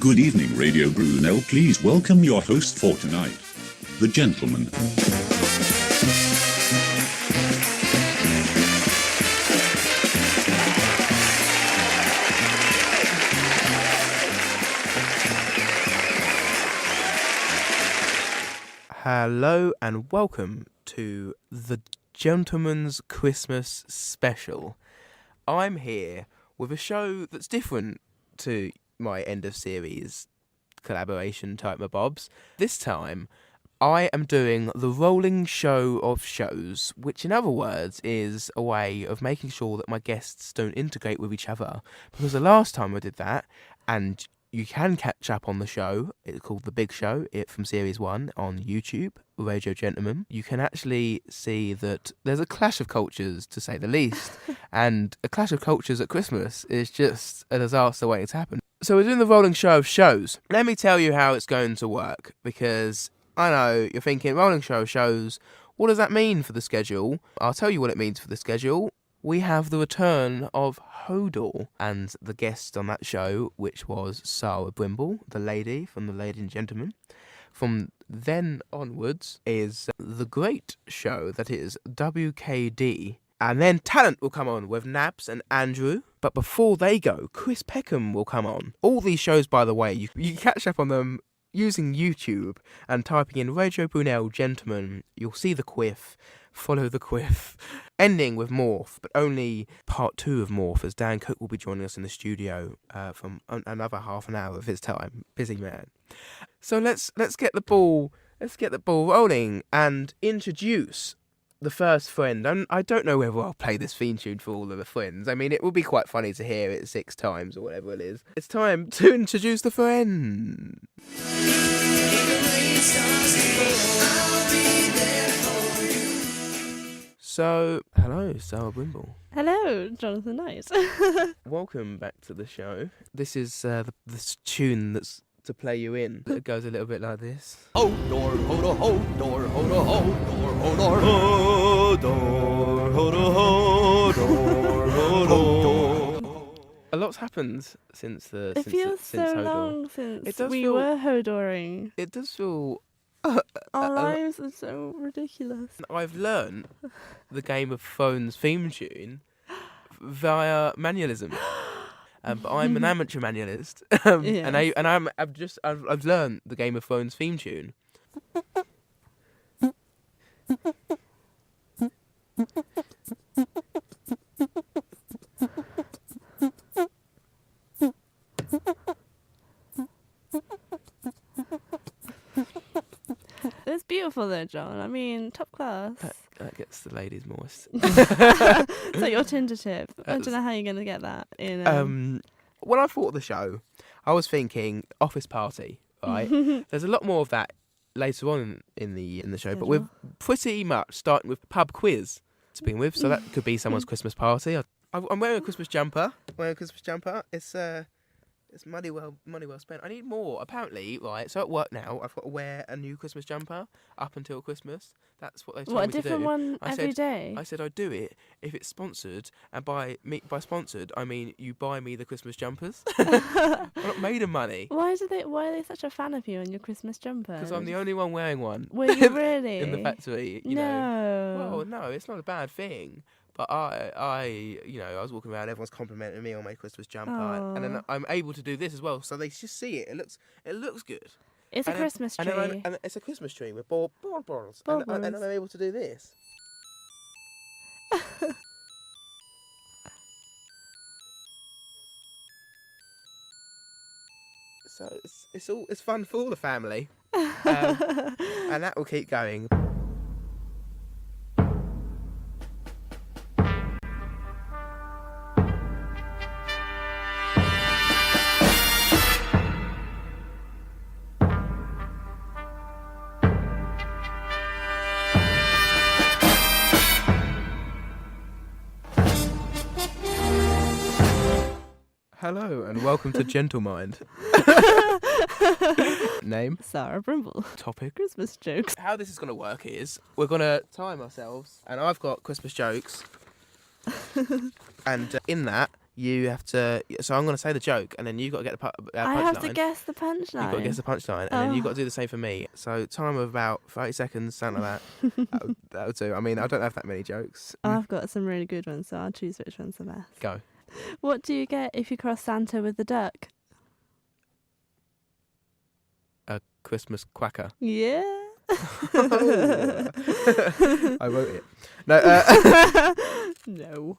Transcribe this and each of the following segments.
Good evening, Radio Brunel. Please welcome your host for tonight, the gentleman. Hello and welcome to the Gentleman's Christmas Special. I'm here with a show that's different to my end of series collaboration type mabobs. This time, I am doing the rolling show of shows, which in other words is a way of making sure that my guests don't integrate with each other. Because the last time I did that, and you can catch up on the show, it's called The Big Show, from Series 1 on YouTube, Radio Gentleman. You can actually see that there's a clash of cultures, to say the least, and a clash of cultures at Christmas is just a disaster waiting to happen. So we're doing the rolling show of shows. Let me tell you how it's going to work, because I know you're thinking, rolling show of shows, what does that mean for the schedule? I'll tell you what it means for the schedule. We have the return of Hodor and the guest on that show, which was Sarah Brimble, the lady from The Lady and Gentleman. From then onwards is the great show that is WKD. And then Talent will come on with Nabs and Andrew. But before they go, Chris Peckham will come on. All these shows, by the way, you can catch up on them using YouTube and typing in Radio Brunel Gentleman. You'll see the quiff. Follow the quiff. Ending with Morph, but only part 2 of Morph, as Dan Cook will be joining us in the studio from another half an hour of his time. Busy man. So let's get the ball rolling and introduce the first friend. I don't know whether I'll play this theme tune for all of the friends. I mean, it would be quite funny to hear it 6 times or whatever it is. It's time to introduce the friend. So, hello, Sarah Brimble. Hello, Jonathan Knight. Welcome back to the show. This is this tune that's to play you in. It goes a little bit like this. Hodor, Hodor, Hodor, Hodor, Hodor, Hodor, Hodor, Hodor, Hodor, Hodor. A lot's happened since the. It feels since so Hodor. long since we feel- were Hodoring. It does feel. Our lives are so ridiculous. I've learn't the Game of Thrones theme tune via manualism. But I'm an amateur manualist, Yes. I've learned the Game of Thrones theme tune. It's beautiful though, John. I mean, top class. That gets the ladies moist. It's like your Tinder tip. I don't know how you're going to get that in. When I thought of the show, I was thinking office party, right? There's a lot more of that later on in the show, but we're pretty much starting with pub quiz to begin with, so that could be someone's Christmas party. I'm wearing a Christmas jumper. It's money well spent. I need more, apparently, right? So at work now, I've got to wear a new Christmas jumper up until Christmas. That's what they told what, a me to do. different one every said, day? I said I'd do it if it's sponsored, and by sponsored, I mean you buy me the Christmas jumpers. I'm not made of money. Why are they such a fan of you and your Christmas jumper? Because I'm the only one wearing one. Were you really? In the factory, you no. know. Well, no, it's not a bad thing. But I was walking around, everyone's complimenting me on my Christmas jumper, and then I'm able to do this as well. So they just see it. It looks good. It's a Christmas tree. And it's a Christmas tree with baubles. And I'm able to do this. So it's fun for all the family, and that will keep going. Hello and welcome to Gentle Mind. Name? Sarah Brimble. Topic? Christmas jokes. How this is going to work is we're going to time ourselves, and I've got Christmas jokes, and in that You have to. So I'm going to say the joke, and then you've got to get the punchline. I have to guess the punchline. You've got to guess the punchline, and then you've got to do the same for me. So time of about 30 seconds, something like that. That'll do. I mean, I don't have that many jokes. I've got some really good ones, so I'll choose which one's the best. Go. What do you get if you cross Santa with the duck? A Christmas quacker. Yeah. I wrote it. No. No.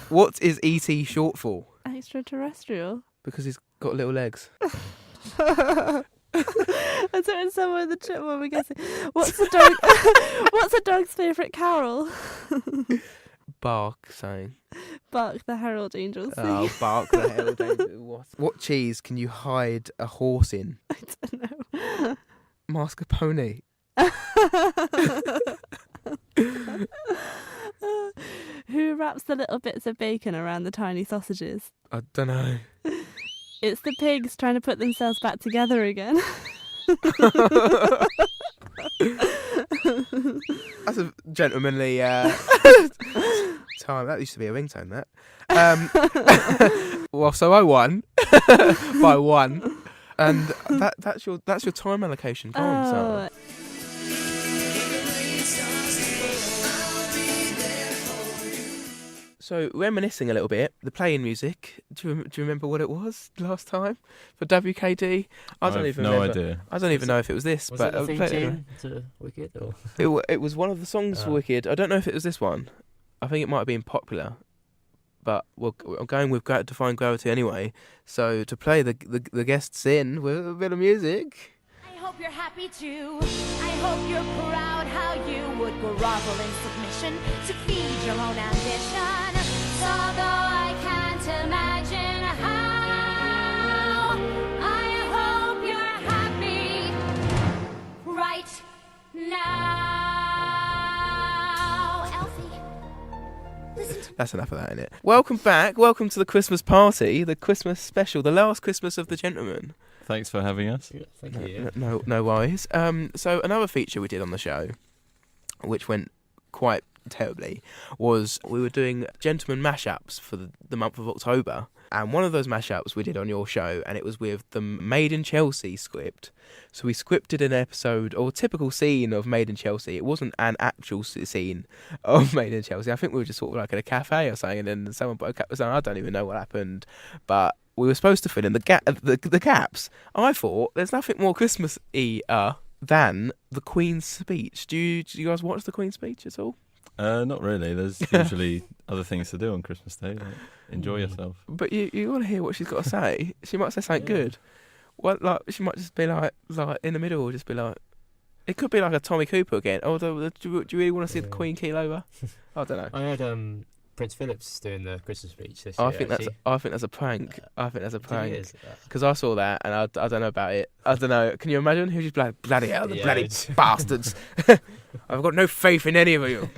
What is ET short for? Extraterrestrial. Because he's got little legs. I thought it was somewhere in the chat when we're guessing. What's the dog? What's a dog's favourite carol? Bark saying. Bark the Herald Angels sing. Oh, bark the hell, David. What cheese can you hide a horse in? I don't know. Mascarpone. Who wraps the little bits of bacon around the tiny sausages? I don't know. It's the pigs trying to put themselves back together again. That's a gentlemanly time. That used to be a ringtone, that. Well, so I won by 1. And that's your time allocation. Go on, Sarah. So, reminiscing a little bit, the playing music, do you remember what it was last time for WKD? I don't even no remember. idea. I don't even know if it was this. Was but it the theme play it tune anyway. to Wicked? Or? It was one of the songs for Wicked. I don't know if it was this one. I think it might have been Popular. But I'm going with Defying Gravity anyway. So, to play the guests in with a bit of music. I hope you're happy too. I hope you're proud how you would grovel in submission to feed your own ambition. So though I can't imagine how, I hope you're happy right now. Elfie, listen to That's enough of that, innit? Welcome back. Welcome to the Christmas party, the Christmas special, the last Christmas of the Gentleman. Thanks for having us. Yeah, thank you. No worries. So another feature we did on the show, which went quite terribly, was we were doing gentleman mashups for the month of October. And one of those mashups we did on your show, and it was with the Made in Chelsea script. So we scripted an episode, or a typical scene of Made in Chelsea. It wasn't an actual scene of Made in Chelsea. I think we were just sort of like in a cafe or something, and then someone broke up with something. I don't even know what happened. But we were supposed to fill in the gaps. I thought there's nothing more Christmas-y than the Queen's speech. Do you guys watch the Queen's speech at all? Not really. There's usually other things to do on Christmas Day. Like enjoy yourself. But you want to hear what she's got to say. She might say something good. Well, like she might just be like in the middle, or just be like, it could be like a Tommy Cooper again. Although, do you really want to see the Queen keel over? I don't know. I heard Prince Philip's doing the Christmas speech this I year. think that's a prank. I think that's a prank. Because Because I saw that and I don't know about it. I don't know. Can you imagine? He was just like, bloody hell, the Yeah, bloody it's- bastards. I've got no faith in any of you.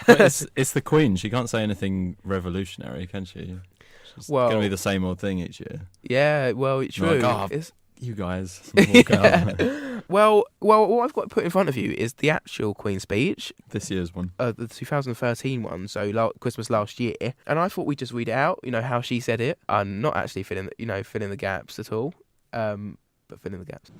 It's the Queen. She can't say anything revolutionary, can she? It's Well- going to be the same old thing each year. Yeah, well, it's true. Like, oh, It's- You guys walk out. well, what I've got put in front of you is the actual Queen's speech, This year's one. the 2013 one, so Christmas last year. And I thought we'd just read it out, how she said it. I'm not actually filling the gaps at all, but filling the gaps.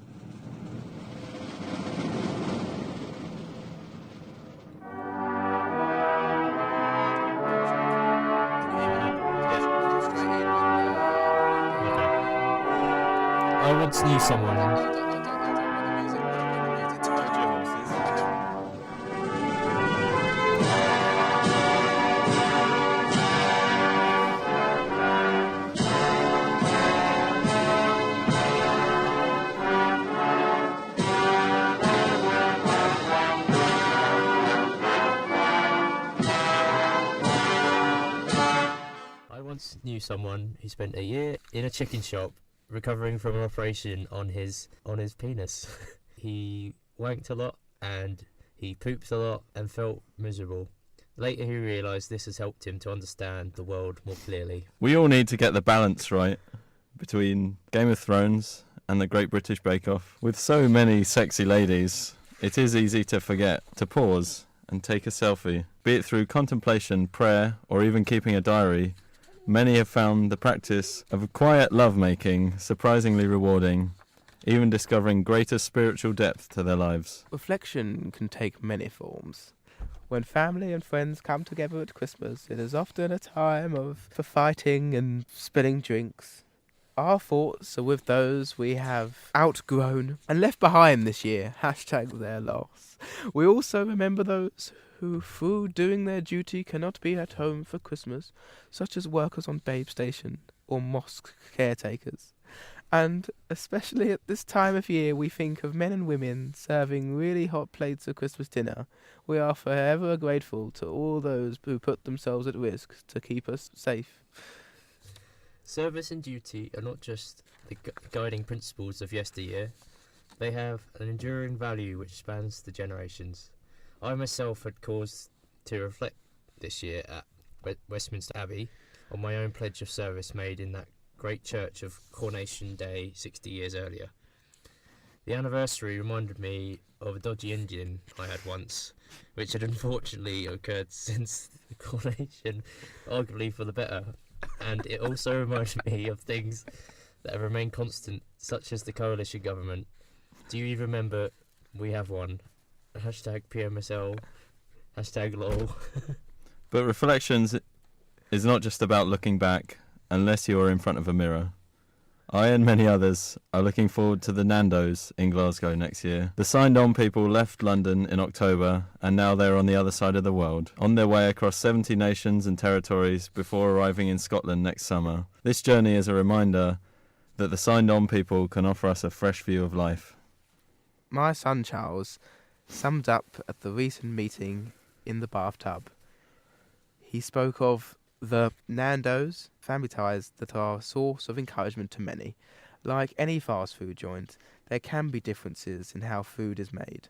I once knew someone. I once knew someone who spent a year in a chicken shop recovering from an operation on his penis. He wanked a lot and he pooped a lot and felt miserable. Later he realised this has helped him to understand the world more clearly. We all need to get the balance right between Game of Thrones and the Great British Bake Off. With so many sexy ladies, it is easy to forget to pause and take a selfie. Be it through contemplation, prayer, or even keeping a diary, many have found the practice of quiet lovemaking surprisingly rewarding, even discovering greater spiritual depth to their lives. Reflection can take many forms. When family and friends come together at Christmas, it is often a time for fighting and spilling drinks. Our thoughts are with those we have outgrown and left behind this year. Hashtag their loss. We also remember those who, through doing their duty, cannot be at home for Christmas, such as workers on Babe Station or mosque caretakers. And especially at this time of year, we think of men and women serving really hot plates of Christmas dinner. We are forever grateful to all those who put themselves at risk to keep us safe. Service and duty are not just the guiding principles of yesteryear, they have an enduring value which spans the generations. I myself had cause to reflect this year at Westminster Abbey on my own pledge of service made in that great church of Coronation Day 60 years earlier. The anniversary reminded me of a dodgy engine I had once, which had unfortunately occurred since the coronation, arguably for the better. And it also reminded me of things that have remained constant, such as the coalition government. Do you even remember we have one? Hashtag PMSL, hashtag LOL. But Reflections is not just about looking back, unless you are in front of a mirror. I and many others are looking forward to the Nando's in Glasgow next year. The signed-on people left London in October, and now they're on the other side of the world, on their way across 70 nations and territories before arriving in Scotland next summer. This journey is a reminder that the signed-on people can offer us a fresh view of life. My son Charles summed up at the recent meeting in the bathtub. He spoke of the Nando's, family ties that are a source of encouragement to many. Like any fast food joint, there can be differences in how food is made.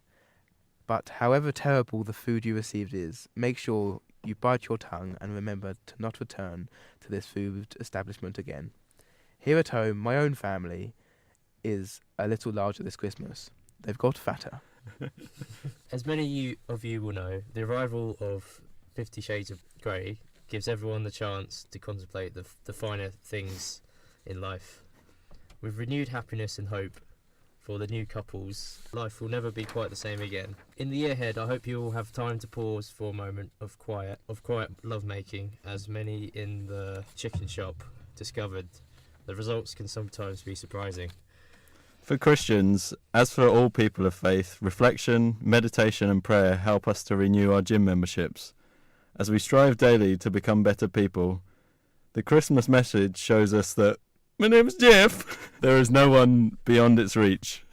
But however terrible the food you received is, make sure you bite your tongue and remember to not return to this food establishment again. Here at home, my own family is a little larger this Christmas. They've got fatter. As many of you will know, the arrival of 50 Shades of Grey gives everyone the chance to contemplate the finer things in life. With renewed happiness and hope for the new couples, life will never be quite the same again. In the year ahead, I hope you all have time to pause for a moment of quiet lovemaking, as many in the chicken shop discovered. The results can sometimes be surprising. For Christians, as for all people of faith, reflection, meditation and prayer help us to renew our gym memberships. As we strive daily to become better people, the Christmas message shows us that, my name's Jeff, there is no one beyond its reach.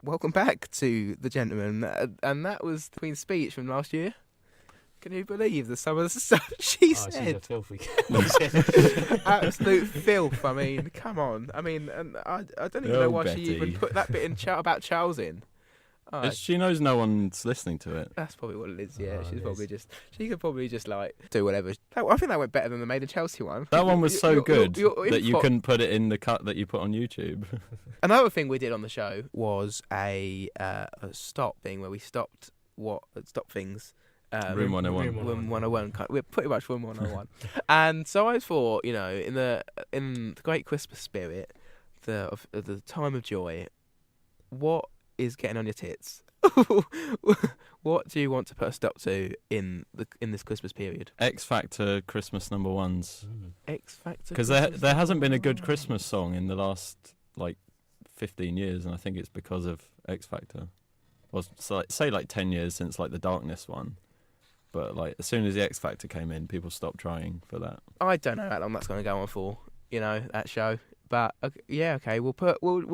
Welcome back to The Gentleman, and that was the Queen's speech from last year. Can you believe some of the stuff she She's a said? filthy Absolute filth. I mean, come on. I mean, and I don't even know Oh, why Betty. she even put that bit in about Charles in. Oh, She knows no one's listening to it. that's probably what it is. Yeah, Oh, she's it probably is. just she could probably just like do whatever. I think that went better than the Made in Chelsea one. That one was so good your that you info- couldn't put it in the cut that you put on YouTube. Another thing we did on the show was a stop thing where we stopped things. Room 101. Room 101. We're pretty much Room 101. And so I thought, in the great Christmas spirit, the time of joy, what is getting on your tits? What do you want to put a stop to in this Christmas period? X Factor Christmas number ones. X Factor. Because there hasn't been a good Christmas song in the last 15 years, and I think it's because of X Factor. Well, say 10 years since The Darkness one. But as soon as the X Factor came in, people stopped trying for that. I don't know how long that's going to go on for. That show. But okay, we'll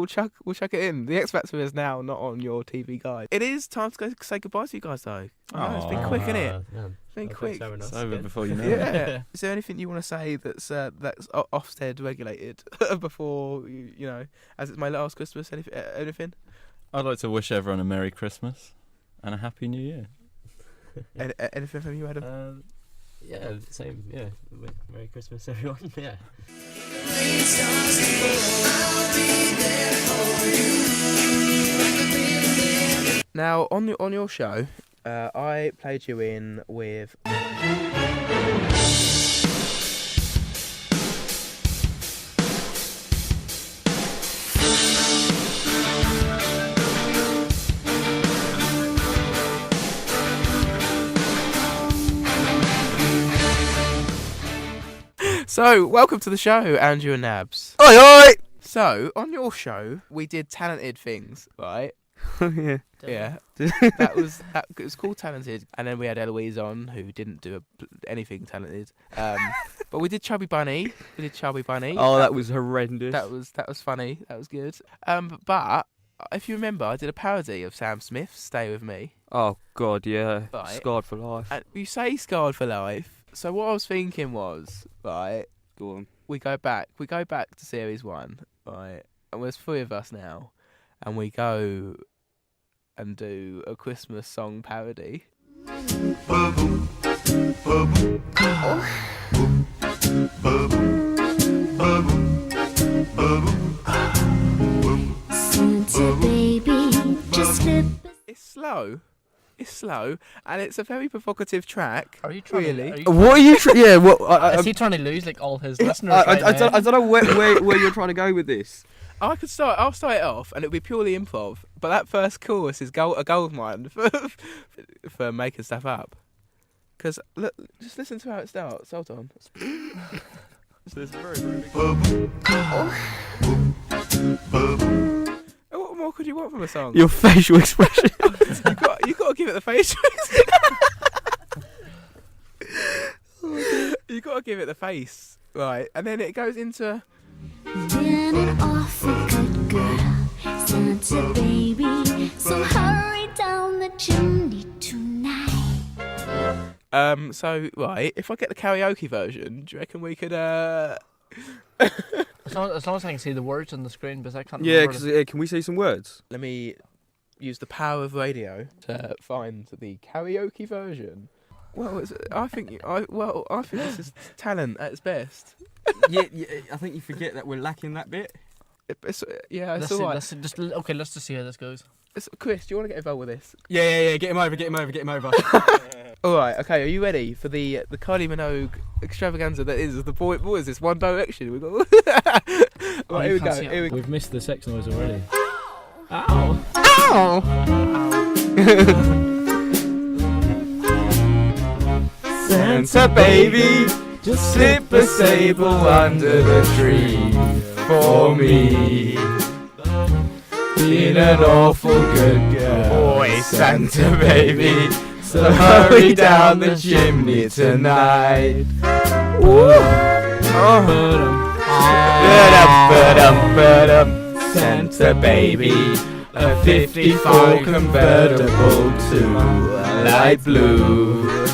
chuck it in. The X Factor is now not on your TV guide. It is time to go say goodbye to you guys though. I know, it's been quick, isn't it? It's been quick. It's over before you know it. Yeah. Is there anything you want to say that's Ofsted regulated before as it's my last Christmas? Anything? I'd like to wish everyone a Merry Christmas and a Happy New Year. Anything from you, Adam? Yeah, same. Yeah, Merry Christmas, everyone. Yeah. Now, on your show, I played you in with. So, welcome to the show, Andrew and Nabs. Oi, oi! So, on your show, we did talented things, right? Yeah. Yeah, it was called Talented, and then we had Eloise on, who didn't do anything talented. But we did Chubby Bunny. Oh, that was horrendous. That was funny. That was good. But if you remember, I did a parody of Sam Smith's "Stay With Me." Oh God, yeah. Right. Scarred for life. And you say scarred for life. So what I was thinking was, right, Go on. we go back to series 1, right, and there's 3 of us now, and we go and do a Christmas song parody. Santa baby, just slip. It's slow, and it's a very provocative track. Are you trying really? to? What are you? Yeah. What? Is he trying to lose like all his listeners? I right now? don't know where you're trying to go with this. I'll start it off, and it'll be purely improv. But that first chorus is a gold mine for making stuff up. Because look, just listen to how it starts. Hold on. It's very What more could you want from a song? Your facial expression. you got to give it the face. You got to give it the face, right? And then it goes into. Been an awful good girl, Santa baby. So hurry down the chimney tonight. So right, if I get the karaoke version, do you reckon we could As long as I can see the words on the screen, because I can't. Yeah, remember because can we see some words? let me use the power of radio to find the karaoke version. Well, I think this is talent at its best. yeah, I think you forget that we're lacking that bit. It's Let's alright. let's just see how this goes. Chris, do you want to get involved with this? Yeah. Get him over. All right, okay. Are you ready for the Kylie Minogue extravaganza that is the boy? What is this? One Direction. We got. Right, here we go. Here we go. We've missed the sex noise already. Ow! Santa baby, just slip a sable under the tree for me. Been an awful good girl, boy, Santa baby. So hurry down the chimney tonight. Santa baby, a 54 convertible to light blue.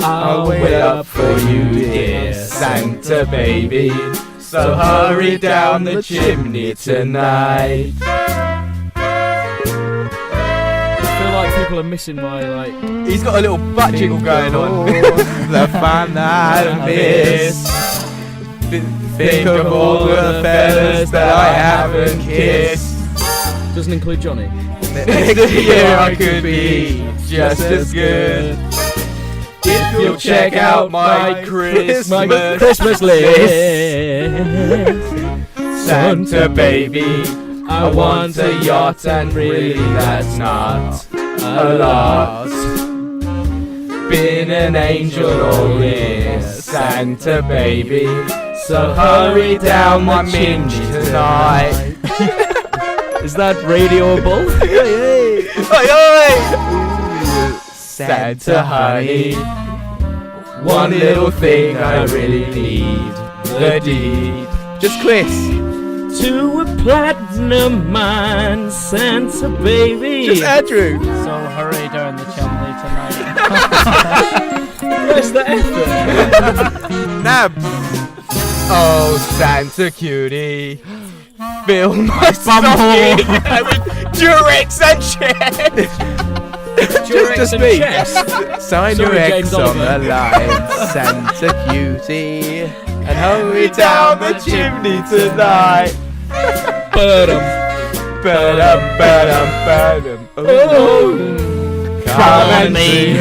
I'll wait up for you, dear Santa baby. So hurry down the chimney tonight. I feel like people are missing my He's got a little butt jiggle going on. The fun that I miss. Think of all the fellas that I haven't kissed. Doesn't include Johnny. Next year I could be just as good. If you'll check out my Christmas list. Santa baby, I want a yacht, and really that's not a lot. Been an angel all year, Santa baby. So hurry down my chimney tonight. Is that radioable? Santa honey, one little thing I really need, the deed. Just Chris. To a platinum mine, Santa baby. Just Andrew. So hurry down the chimney tonight. Where's the effort? Nab. Oh, Santa cutie, fill my stocking with Durex and shit. Just me. Chess. Sign Sorry, your X James on the Oliver. line, Santa Cutie, and hurry down the chimney tonight. Come and see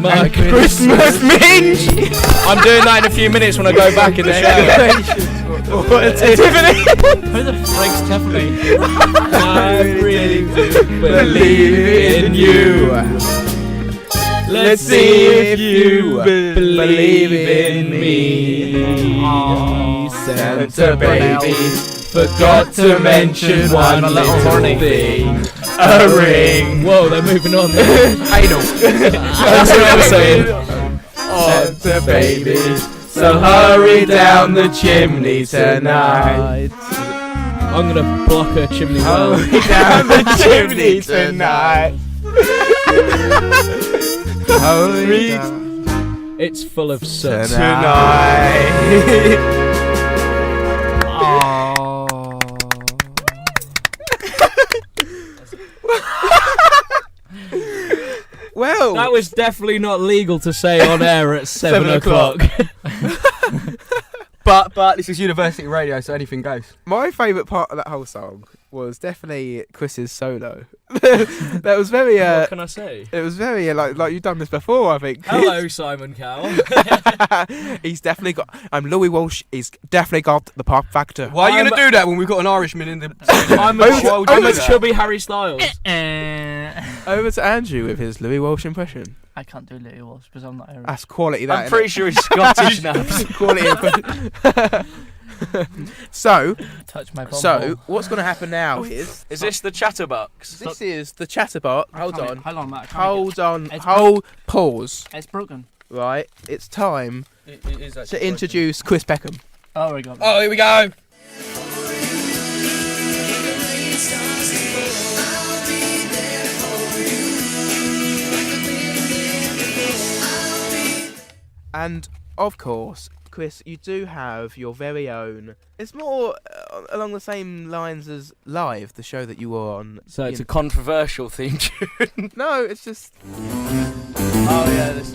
My Christmas minge. I'm doing that in a few minutes when I go back in the shower. What a Tiffany. Who the frick's Tiffany? I really do Believe in you. Let's see if you believe in me. Santa baby forgot to mention one little thing. A ring. Whoa, they're moving on. Anal. That's what I was saying. Santa baby, so hurry down the chimney tonight. I'm gonna block her chimney well. Hurry down the chimney tonight. Hurry down It's full of soot. tonight. Well, That was definitely not legal to say on air at 7 o'clock. But this is university radio, so anything goes. my favourite part of that whole song was definitely Chris's solo. That was very What can I say? it was very like you've done this before, I think. Hello, Simon Cowell. He's definitely got. Louis Walsh. He's definitely got the pop factor. Why are you I'm- going to do that when we've got an Irishman in the... I'm Why would a you do that? chubby Harry Styles. Over to Andrew with his Louis Walsh impression. I can't do Louis Walsh because I'm not Irish. That's quality. That I'm pretty sure he's Scottish now. quality impression. So Touch my what's going to happen now is Is this the chatterbox? this is the Chatterbot. Hold on. Hold on, Matt. Hold on. It's Hold. Pause. It's broken. Right. It's time It is actually to introduce Chris Peckham. Oh, we got Oh, here we go. And of course, Chris, you do have your very own. It's more along the same lines as Live, the show that you were on. So it's you a controversial theme tune. No, it's just. Oh, yeah, this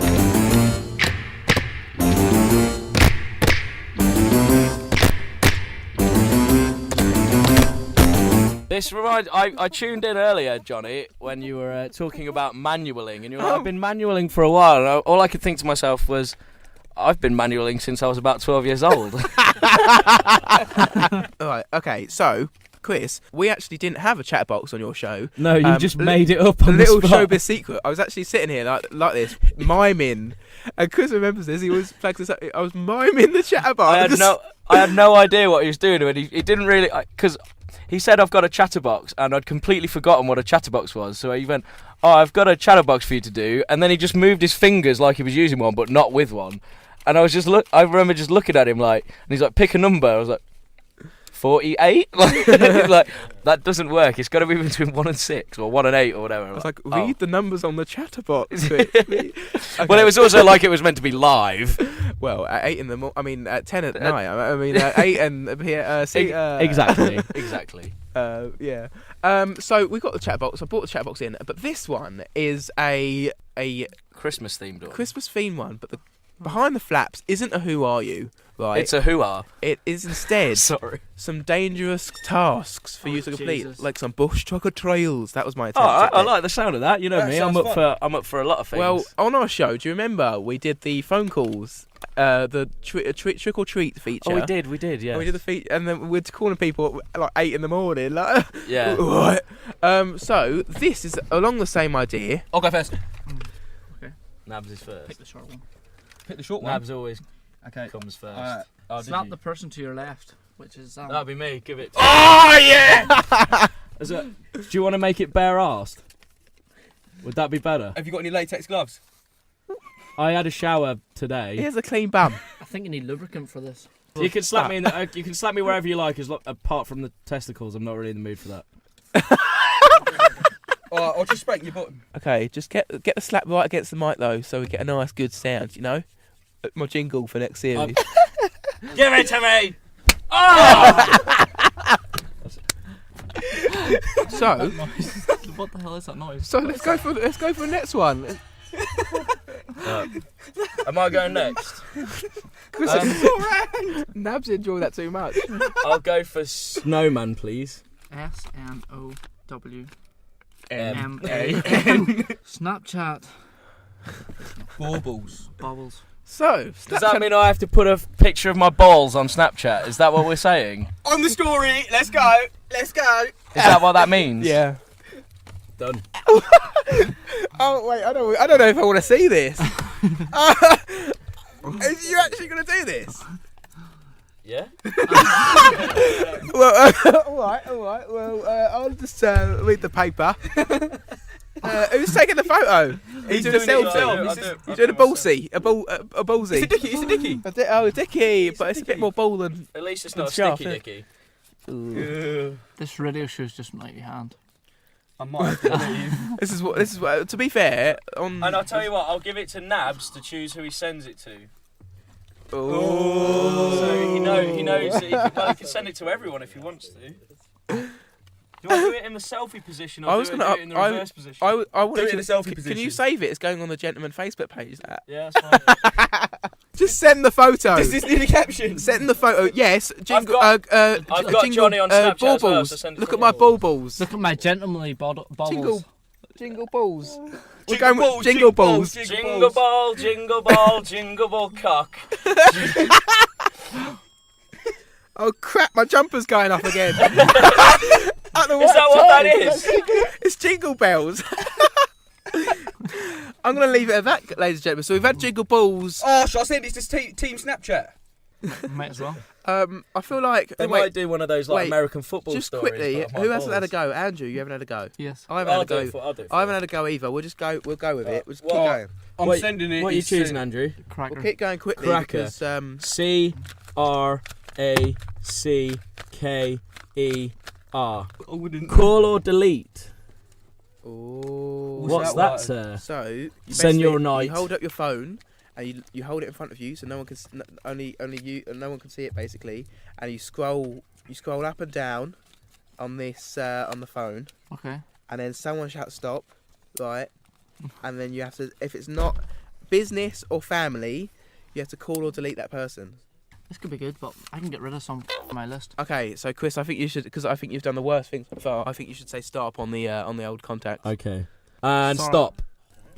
This reminds. I tuned in earlier, Johnny, when you were talking about manualing, and you were like, I've been manualing for a while, and all I could think to myself was, I've been manualing since I was about 12 years old. Alright, okay, so, Chris, we actually didn't have a chat box on your show. No, you just li- made it up A on the little spot. showbiz secret. I was actually sitting here like this, miming. And Chris remembers this. He always flags this up. I was miming the chatterbox. I had no idea what he was doing, and he didn't really, because he said I've got a chatterbox, and I'd completely forgotten what a chatterbox was. So he went, "Oh, I've got a chatterbox for you to do," and then he just moved his fingers like he was using one, but not with one. And I remember just looking at him like, and he's like, "Pick a number." I was like, 48? Like, that doesn't work. It's got to be between 1 and 6 or 1 and 8 or whatever. I was like, "Oh." read the numbers on the chatterbox. Chris. Okay. Well, it was also like it was meant to be live. Well, at 8 in the morning. I mean, at 10 at night. I mean, at 8 and here. Exactly. Exactly. Yeah. So we got the chatterbox. I brought the chatterbox in, but this one is a Christmas themed one. Christmas themed one. But the behind the flaps isn't a Who Are You, right? It's a hoo-ah. It is instead Sorry. some dangerous tasks for you to complete, Jesus. like some bush trucker trails. That was my attempt. Oh, at I it. like the sound of that. You know That me. sounds I'm up for a lot of things. Well, on our show, do you remember we did the phone calls, the trick or treat feature? oh, we did, yeah. And we did the and then we're calling people at like 8 in the morning. Like, Yeah. what? So this is along the same idea. I'll go first. Nabs is first. Pick the short one. Pick the short one. Nabs always Okay. comes first. Alright. Oh, did Slap you? the person to your left, which is That'll be me. Give it. Oh yeah! Do you want to make it bare-arsed? Would that be better? Have you got any latex gloves? I had a shower today. Here's a clean bum. I think you need lubricant for this. You can slap me in the, you can slap me wherever you like, apart from the testicles. I'm not really in the mood for that. I'll just spank your bottom. Okay, just get the slap right against the mic though, so we get a nice good sound. You know, my jingle for next series. Give it to me. So What the hell is that noise? So let's go for the next one. Am I going next? Nabs enjoy that too much. I'll go for Snowman, please. SNOWMAN. Snapchat. Bubbles. So Does that mean I have to put a picture of my balls on Snapchat? Is that what we're saying? On the story, let's go. Let's go. Is that what that means? Yeah. Done. Oh wait, I don't know if I want to see this. Is you actually gonna do this? Yeah? Well, all right. Well, I'll just read the paper. Who's taking the photo? He's doing a selfie. He's doing a ballsy. A ballsy. It's a dicky. A dicky, but it's a bit more ball than. At least it's not a Sharp, sticky dicky. This radio show's just like your hand. I might have to leave. This is what. To be fair, on. And I'll tell you what, I'll give it to Nabs to choose who he sends it to. Oh. So he knows that he can send it to everyone if he wants to. Do you want to do it in the selfie position or do it in the reverse position? I want Do it in the selfie Can you position. save it? It's going on the Gentleman Facebook page. That. Yeah, that's fine. Just send the photo. Does this need a caption? Send the photo. Yes. Jingle. I've got Johnny on Snapchat as well, baubles. so send it Look to at my him. baubles. Look at my gentlemanly bubbles. Jingle balls. We're Jingle going balls, with jingle balls. Jingle ball, jingle ball, jingle ball cock. Oh crap! My jumper's going off again. Is Is that what that is? It's jingle bells. I'm going to leave it at that, ladies and gentlemen. So we've had jingle balls. Oh, should I send this to Team Snapchat? Might as well. I feel like They might do one of those like wait, American football just stories. quickly. but of my Who hasn't had a balls. go? Andrew, you haven't had a go. Yes. I haven't I'll had do a it go. I'll do it I haven't had a go either. We'll go with it. We'll just keep Well, going. I'm Wait, sending it. What are you It's, choosing, Andrew? Cracker. We'll keep going quickly. Cracker. Because, CRACKER. I wouldn't. Call or delete? oh. What's that that, word? sir? So, you Senor basically- Knight. You hold up your phone and you hold it in front of you, so no one can only you and no one can see it basically. And you scroll up and down on this on the phone, Okay. and then someone shouts stop, right? And then you have to, if it's not business or family, you have to call or delete that person. This could be good, but I can get rid of some on my list. Okay, so Chris, I think you should, because I think you've done the worst thing so far. I think you should say stop on the old contacts. Okay. And Sorry. stop.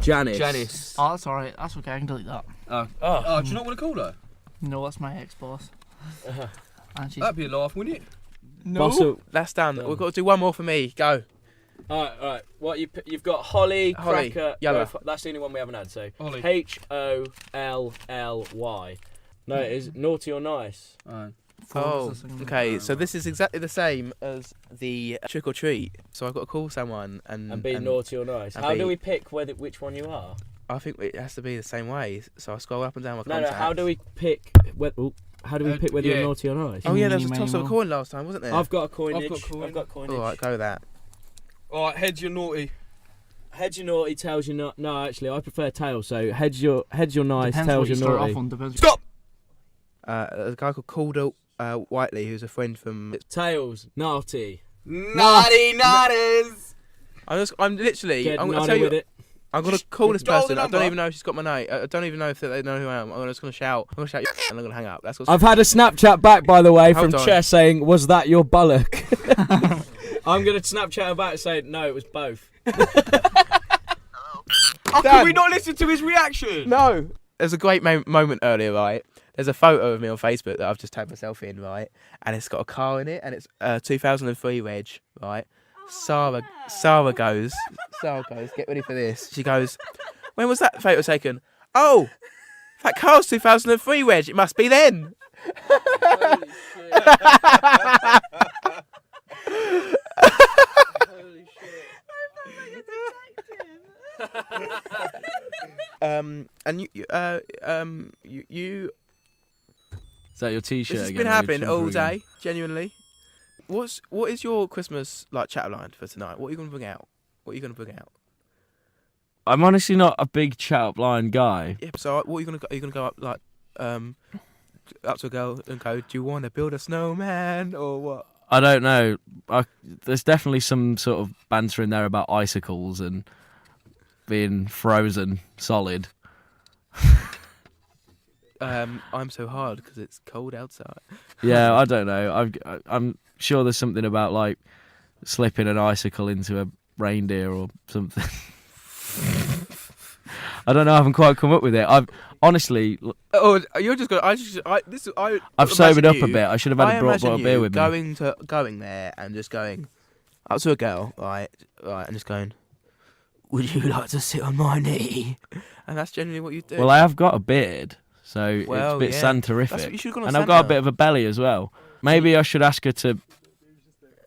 Janice. Janice. Oh, that's alright. That's okay. I can delete that. Oh. Oh, do you not want to call her? No, that's my ex-boss. And she's That'd be a laugh, wouldn't it? Boss of- That's done. Done. We've got to do one more for me. Go. Alright. What you've got Holly, Holly, Cracker, yellow. That's the only one we haven't had. So Holly. HOLLY. No, it is naughty or nice. Oh, okay. So this is exactly the same as the trick or treat. So I've got to call someone And be naughty or nice. and How be- do we pick which one you are? I think it has to be the same way. So I scroll up and down my No. contacts. How do we pick? How do we pick whether yeah. you're naughty or nice? Oh yeah, there was a Mini toss of a manual. coin last time, wasn't there? I've got a coinage. I've got coin. I've got coinage. All right, go with that. Alright, heads, you're naughty. Heads you're naughty, tails you're not. No, actually, I prefer tails. So heads you're nice, Depends tails what you you're start naughty. off on. Depends. Stop! There's a guy called Calder Whiteley, who's a friend from. Tails, naughty. Naughty nutters! I'm literally. Get I'm gonna naughty tell with you. it. I'm gonna call this dial the person. I don't number. even know if she's got my name. I don't even know if they know who I am. I'm just gonna shout. I'm gonna shout, and I'm gonna hang up. That's what's. I've had a Snapchat back, by the way, Hold from on. Chess saying, "Was that your bollock?" I'm gonna Snapchat her back saying, "No, it was both." Oh, Dan. can we not listen to his reaction? No. There's a great moment earlier, right? There's a photo of me on Facebook that I've just tagged myself in, right? And it's got a car in it, and it's 2003 reg, right? Sarah goes, get ready for this. She goes, when was that photo taken? Oh, that car's 2003 reg. It must be then. And you Is that your T-shirt? this has again, been or your happening jumper all again? day, genuinely. What is your Christmas like chat line for tonight? What are you gonna bring out? I'm honestly not a big chat up line guy. Yeah. So what are you gonna go up like up to a girl and go? Do you want to build a snowman or what? I don't know. There's definitely some sort of banter in there about icicles and being frozen solid. I'm so hard because it's cold outside. Yeah, I don't know. I'm sure there's something about like slipping an icicle into a reindeer or something. I don't know. I haven't quite come up with it. I've honestly. Oh, you're just going. I've sobered up a bit. I should have had a bottle of beer with me. Going there and just going up to a girl, right, and just going, "Would you like to sit on my knee?" And that's generally what you do. Well, I have got a beard, so it's a bit yeah. Santa-rific. That's what you should have gone on And I've got a Santa. bit of a belly as well. Maybe I should ask her to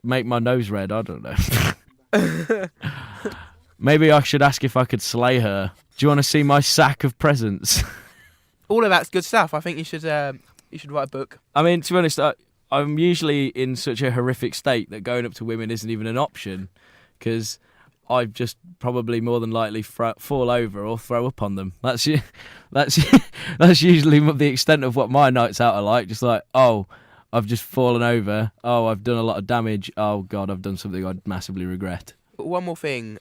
make my nose red. I don't know. Maybe I should ask if I could slay her. Do you want to see my sack of presents? All of that's good stuff. I think you should write a book. I mean, to be honest, I'm usually in such a horrific state that going up to women isn't even an option, because I'd just probably more than likely fall over or throw up on them. That's usually the extent of what my nights out are like. Just like, oh, I've just fallen over. Oh, I've done a lot of damage. Oh God, I've done something I'd massively regret. One more thing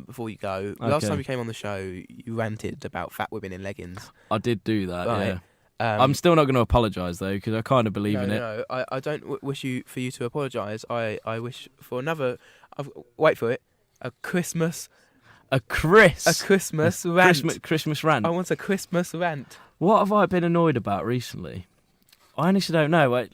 before you go. Okay. Last time you came on the show, you ranted about fat women in leggings. I did do that. Right. Yeah. I'm still not going to apologise though, because I kind of believe in it. No, I don't wish for you to apologise. I wish for another. Wait for it. A Christmas rant. Christmas rant. I want a Christmas rant. What have I been annoyed about recently? I honestly don't know.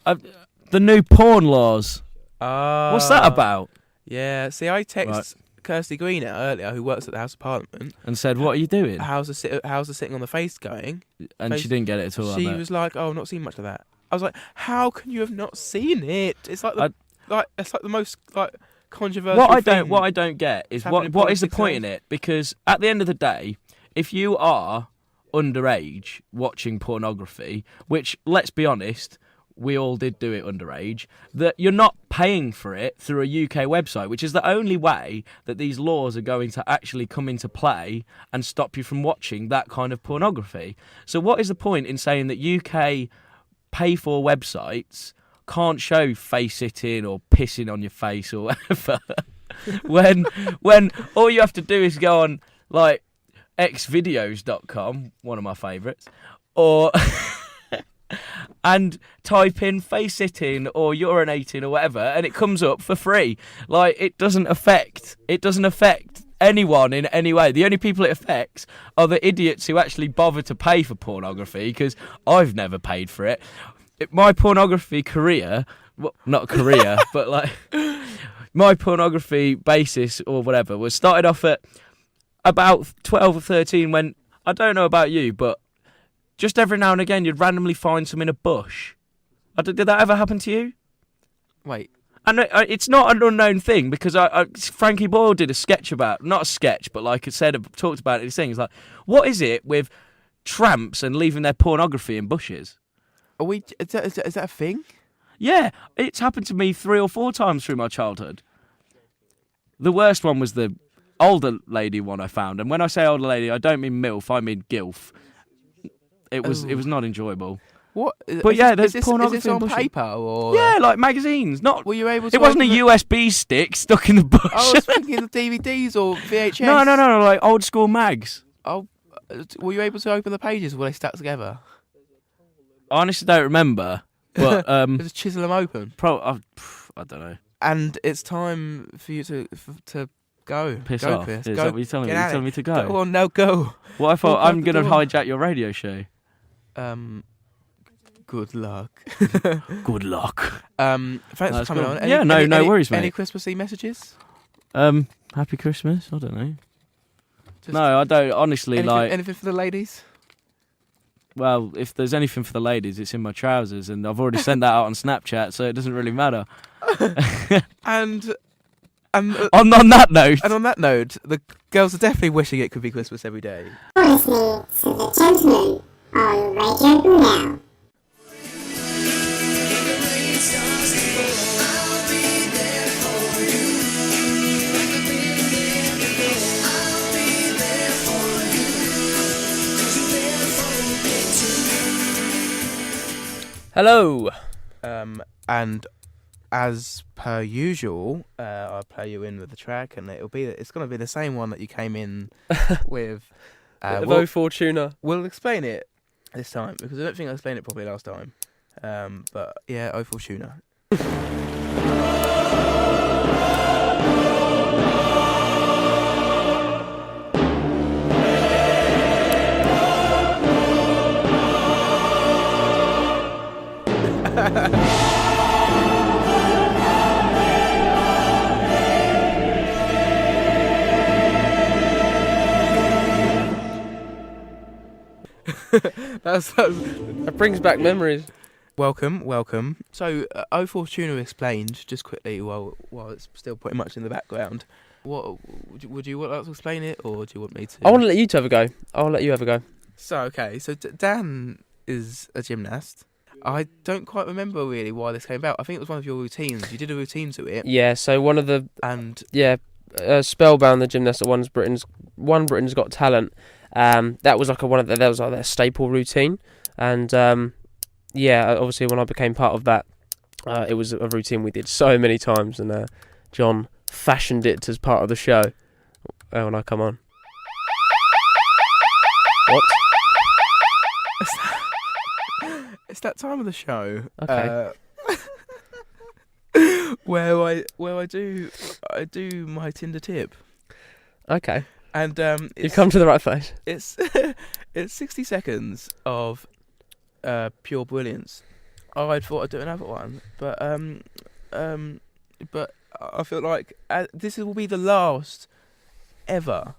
The new porn laws. What's that about? Yeah, see, I texted Kirsty Greener earlier, who works at the House of Parliament, And said, what are you doing? how's the sitting on the face going? And she didn't get it at all. She was like, "Oh, I've not seen much of that." I was like, "How can you have not seen it? It's like it's like the most like controversial." What I don't get is what is the politics point in it? Because at the end of the day, if you are underage watching pornography, which, let's be honest, we all did do it underage, that you're not paying for it through a UK website, which is the only way that these laws are going to actually come into play and stop you from watching that kind of pornography. So what is the point in saying that UK pay-for websites can't show face sitting or pissing on your face or whatever when all you have to do is go on like xvideos.com, one of my favourites, or and type in face sitting or urinating or whatever, and it comes up for free. Like, it doesn't affect anyone in any way. The only people it affects are the idiots who actually bother to pay for pornography, because I've never paid for it. My pornography career, well, not career, but like my pornography basis or whatever was started off at about 12 or 13, when, I don't know about you, but just every now and again you'd randomly find some in a bush. Did that ever happen to you? Wait. And it's not an unknown thing, because Frankie Boyle did a sketch about, not a sketch, but like I said, talked about it in his thing. It's like, what is it with tramps and leaving their pornography in bushes? Is that a thing? Yeah, it's happened to me 3 or 4 times through my childhood. The worst one was the older lady one I found, and when I say older lady, I don't mean MILF, I mean GILF. It was not enjoyable. What? But yeah, there's pornography Is this on in bushes. paper or? Yeah, like magazines. Not. Were you able to? It wasn't a open USB stick stuck in the bush. I was thinking of DVDs or VHS. No, like old school mags. Oh, were you able to open the pages? Or were they stuck together? I honestly don't remember, but Just chisel them open. I don't know. And it's time for you to go. Piss go, off. Piss. Is Go. that what you're telling me? Get You're at telling it. me to go? Go on, now go. What I thought, Walk out I'm the going to door. hijack your radio show. Good luck. Good luck. Thanks That's for coming cool. on. Yeah, no worries, mate. Any Christmassy messages? Happy Christmas. I don't know. No, I don't. Honestly, anything for the ladies? Well, if there's anything for the ladies, it's in my trousers, and I've already sent that out on Snapchat, so it doesn't really matter. And on that note, the girls are definitely wishing it could be Christmas every day. You're listening to The Gentleman on Radio Now. Hello, And as per usual, I'll play you in with the track, and it's going to be the same one that you came in with. Vo Fortuna. We'll explain it this time because I don't think I explained it properly last time. But yeah, O Fortuna. That brings back memories. Welcome. So, O Fortuna explained just quickly while it's still pretty much in the background. What would you like to explain it, or do you want me to? I want to let you two have a go. I'll let you have a go. So okay, so Dan is a gymnast. I don't quite remember really why this came about. I think it was one of your routines. You did a routine to it. Yeah. So one of the Spellbound, the gymnast that won Britain's Got Talent. That was like their staple routine, and obviously when I became part of that, it was a routine we did so many times, and John fashioned it as part of the show when I come on. What? It's that time of the show. Okay. Where I do my Tinder tip. Okay. And you've come to the right place. It's 60 seconds of pure brilliance. I thought I'd do another one, but I feel like this will be the last ever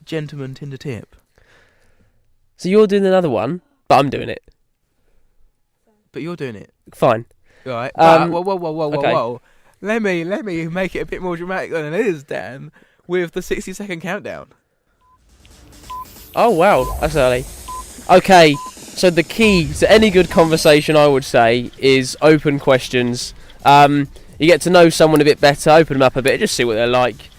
gentleman Tinder tip. So you're doing another one, but I'm doing it. But you're doing it. Fine. Right. Whoa. Okay. Let me make it a bit more dramatic than it is, Dan, with the 60-second countdown. Oh wow, that's early. Okay, so the key to any good conversation, I would say, is open questions. You get to know someone a bit better, open them up a bit, just see what they're like.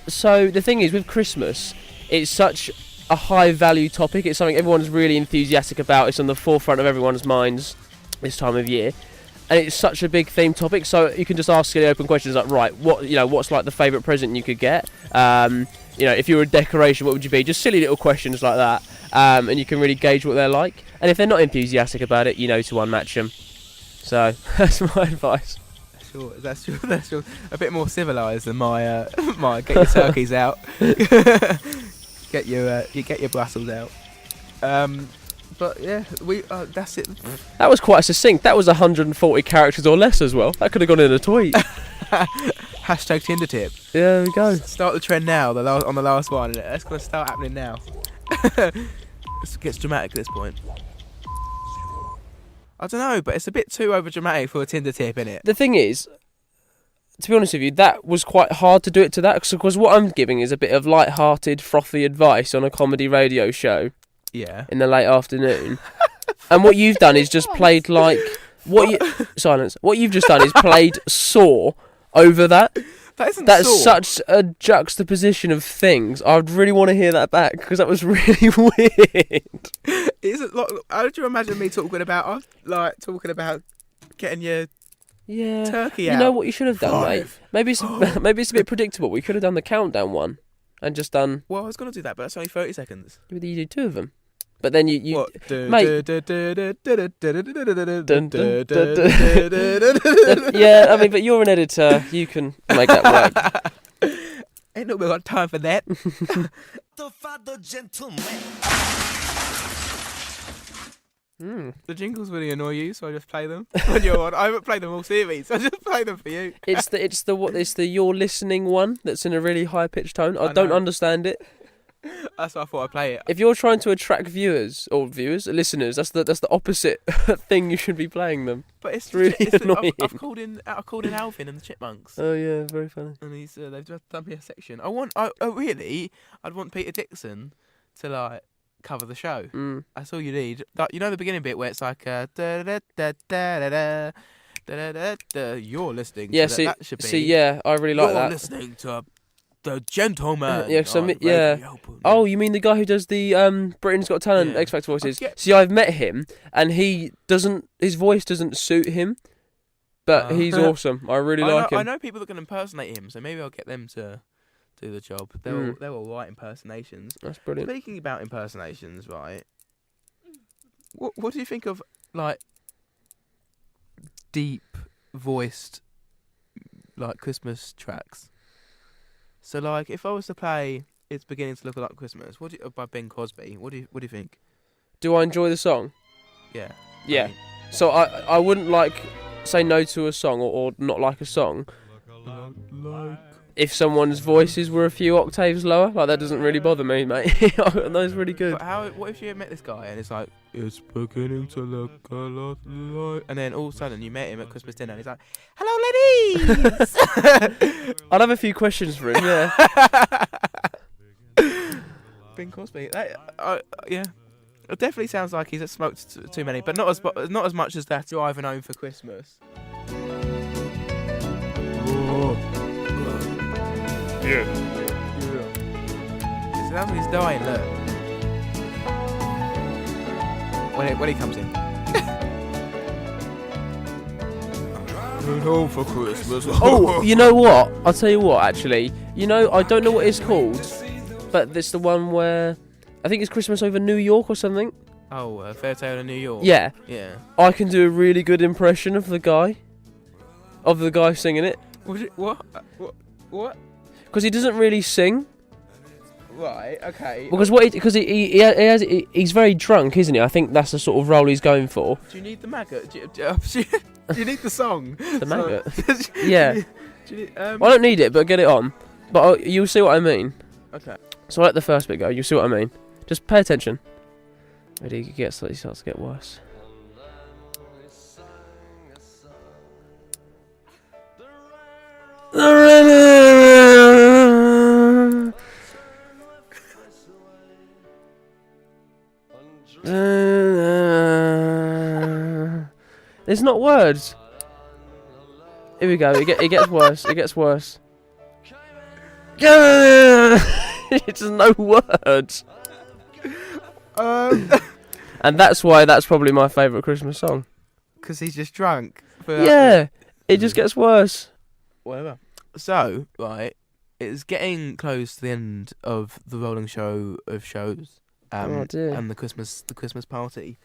So the thing is, with Christmas, it's such a high value topic. It's something everyone's really enthusiastic about. It's on the forefront of everyone's minds this time of year, and it's such a big theme topic. So you can just ask any open questions like, right, what's like the favourite present you could get? If you were a decoration, what would you be? Just silly little questions like that, and you can really gauge what they're like. And if they're not enthusiastic about it, you know to unmatch them. So that's my advice. Sure, that's sure. A bit more civilised than my get your turkeys out, get your Brussels out. But yeah, that's it. That was quite succinct. That was 140 characters or less as well. That could have gone in a tweet. Hashtag Tinder tip. Yeah, there we go. Start the trend now. On the last one. That's gonna start happening now. It gets dramatic at this point. I don't know, but it's a bit too over dramatic for a Tinder tip, innit? The thing is, to be honest with you, that was quite hard to do it to that, because what I'm giving is a bit of light-hearted, frothy advice on a comedy radio show. Yeah. In the late afternoon. And what you've done is just played like silence. What you've just done is played Saw over that. That's such a juxtaposition of things. I'd really want to hear that back because that was really weird. How did you imagine me talking about getting your turkey out? You know what you should have done, mate? Maybe it's a bit predictable. We could have done the countdown one and just done. Well, I was going to do that, but that's only 30 seconds. Maybe you do two of them. But then you what? Mate. Yeah, I mean, but you're an editor. You can make that work. Ain't nobody got time for that. The jingles really annoy you, so I just play them when you're on. I haven't played them all series. I just play them for you. It's the you're listening one that's in a really high pitched tone. I don't understand it. That's why I thought I'd play it. If you're trying to attract listeners, that's the opposite thing you should be playing them. But it's really annoying. I've called in Alvin and the Chipmunks. Oh yeah, very funny. And they've just done me a section. I'd want Peter Dixon to cover the show. That's all you need. You know the beginning bit where it's like da da da da da da da da da. You're listening. Yeah, to that should be. See, yeah, I really like that. You're listening to the gentleman. Yeah, so on yeah. Radio Punjab. Oh, you mean the guy who does the Britain's Got Talent Yeah. X Factor voices? I get- See, I've met him, and his voice doesn't suit him, but he's awesome. I really like him. I know people that can impersonate him, so maybe I'll get them to do the job. They're all right impersonations. That's brilliant. Speaking about impersonations, right? What do you think of like deep voiced like Christmas tracks? So like, if I was to play "It's Beginning to Look Like Christmas" by Ben Crosby, what do you think? Do I enjoy the song? Yeah. Yeah. I mean, So I wouldn't say no to a song or not like a song if someone's voices were a few octaves lower. Like, that doesn't really bother me, mate. That's really good. But what if you met this guy and it's like, "It's beginning to look a lot like," and then all of a sudden you met him at Christmas dinner and he's like, "Hello, ladies." I'd have a few questions for him. Yeah. Ben Crosby. Yeah. It definitely sounds like he's smoked too many, but not as much as that Driving Home for Christmas. Yeah. So that's when he's dying. Look. When he comes in. Driving Home for Christmas. Oh, you know what? I'll tell you what. Actually, I don't know what it's called, but it's the one where I think it's Christmas Over New York or something. Oh, Fair Tale in New York. Yeah. Yeah. I can do a really good impression of the guy singing it. What? Because he doesn't really sing. Right. Okay. Because he's very drunk, isn't he? I think that's the sort of role he's going for. Do you need the maggot? Do you need the song? The maggot. So- Yeah. Do you need, I don't need it, but get it on. But you'll see what I mean. Okay. So I let the first bit go. You'll see what I mean. Just pay attention. Ready? He starts to get worse. There's not words. Here we go. It gets worse. It gets worse. It's no words. And that's why that's probably my favourite Christmas song. Because he's just drunk. But Yeah, it just gets worse. Whatever. So, right, it's getting close to the end of the rolling show of shows, Oh, dear. and the Christmas party,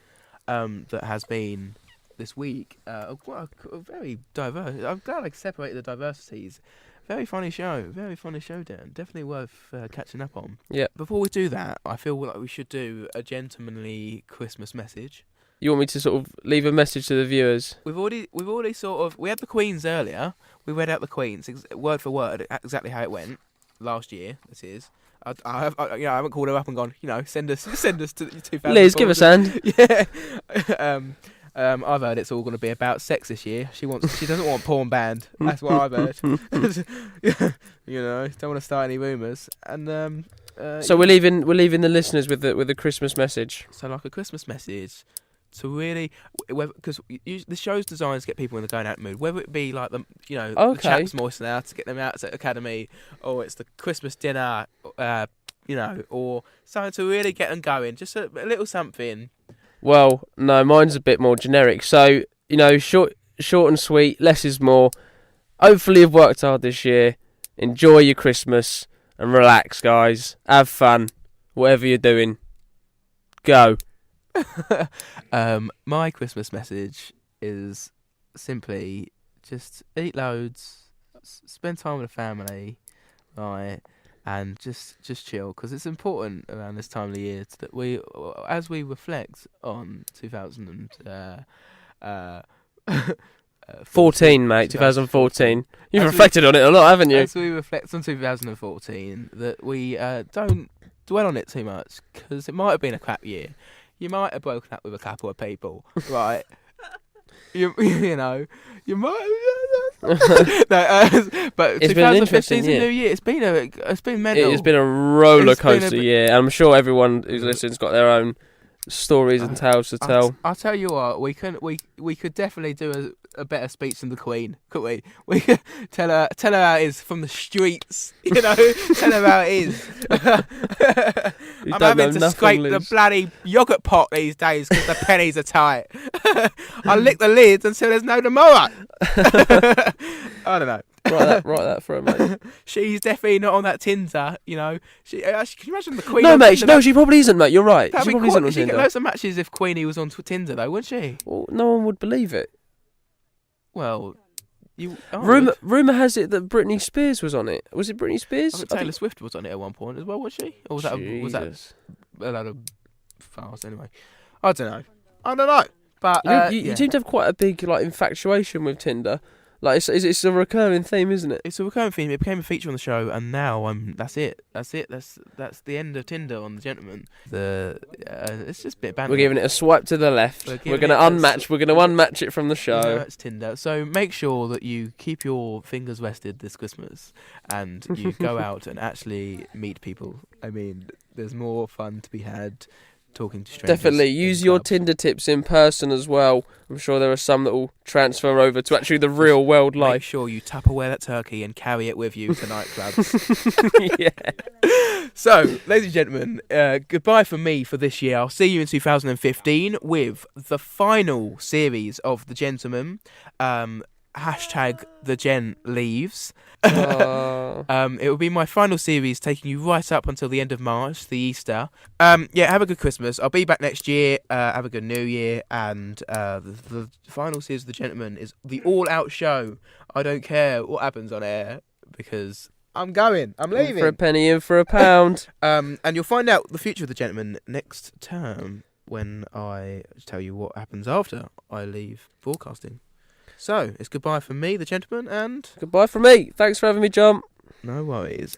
that has been this week. Very diverse. I'm glad I separated the diversities. Very funny show, Dan. Definitely worth catching up on. Yeah. Before we do that, I feel like we should do a gentlemanly Christmas message. You want me to sort of leave a message to the viewers? We've already we had the Queens earlier. We read out the Queens word for word, exactly how it went last year. This is. I haven't called her up and gone. Send us to 2004. Liz, give us a hand. Yeah. I've heard it's all going to be about sex this year. She doesn't want porn banned. That's what I've heard. Don't want to start any rumours. And So we're leaving the listeners with the Christmas message. So like a Christmas message to really, because the show's designed to get people in the going out mood. Whether it be like the chaps moisten out to get them out to academy, or it's the Christmas dinner, or something to really get them going. Just a little something. Well, no, mine's a bit more generic. So, short and sweet, less is more. Hopefully you've worked hard this year. Enjoy your Christmas and relax, guys. Have fun. Whatever you're doing. Go. My Christmas message is simply just eat loads, spend time with the family, right? And just chill, because it's important around this time of the year that as we reflect on 2014, mate, 2014. You've reflected on it a lot, haven't you? As we reflect on 2014, that we don't dwell on it too much, because it might have been a crap year. You might have broken up with a couple of people, right? You might. But It's been an interesting 2015's a new year. It's been mental. It has been a roller coaster year. I'm sure everyone who's listening's got their own stories and tales to tell. I'll tell you what, we could definitely do a better speech than the Queen, couldn't we? We could tell her how it is from the streets, you know. Tell her how it is. I'm having to scrape the bloody yogurt pot these days because the pennies are tight. I lick the lids until there's no tomorrow. I don't know. Write that for her, mate. She's definitely not on that Tinder, you know. Can you imagine the Queen? No, mate. No, she probably isn't, mate. You're right. She probably isn't on She'd Tinder. get loads of matches if Queenie was on Tinder, though, wouldn't she? Well, no one would believe it. Well, Rumour has it that Britney Spears was on it. Was it Britney Spears? I think Taylor Swift was on it at one point as well, was she? Or was that a load of farce anyway? I don't know. But you seem to have quite a big infatuation with Tinder. Like it's a recurring theme, isn't it? It's a recurring theme. It became a feature on the show, and now that's it. That's the end of Tinder on The Gentleman. It's just a bit banter. We're giving it a swipe to the left. We're going to unmatch. We're going to unmatch it from the show. It's Tinder. So make sure that you keep your fingers rested this Christmas, and you go out and actually meet people. I mean, there's more fun to be had talking to strangers. Definitely use your Tinder tips in person as well. I'm sure there are some that will transfer over to actually the real world life. Make sure you Tupperware that turkey and carry it with you to nightclubs. Yeah. So, ladies and gentlemen, goodbye from me for this year. I'll see you in 2015 with the final series of The Gentleman. Hashtag The Gent Leaves. It will be my final series, taking you right up until the end of March, the Easter. Have a good Christmas. I'll be back next year. Have a good New Year. And the final series of The Gentleman is the all-out show. I don't care what happens on air because I'm going. I'm leaving. For a penny in for a pound. And you'll find out the future of The Gentleman next term when I tell you what happens after I leave broadcasting. So, it's goodbye from me, The Gentleman, and... Goodbye from me. Thanks for having me, John. No worries.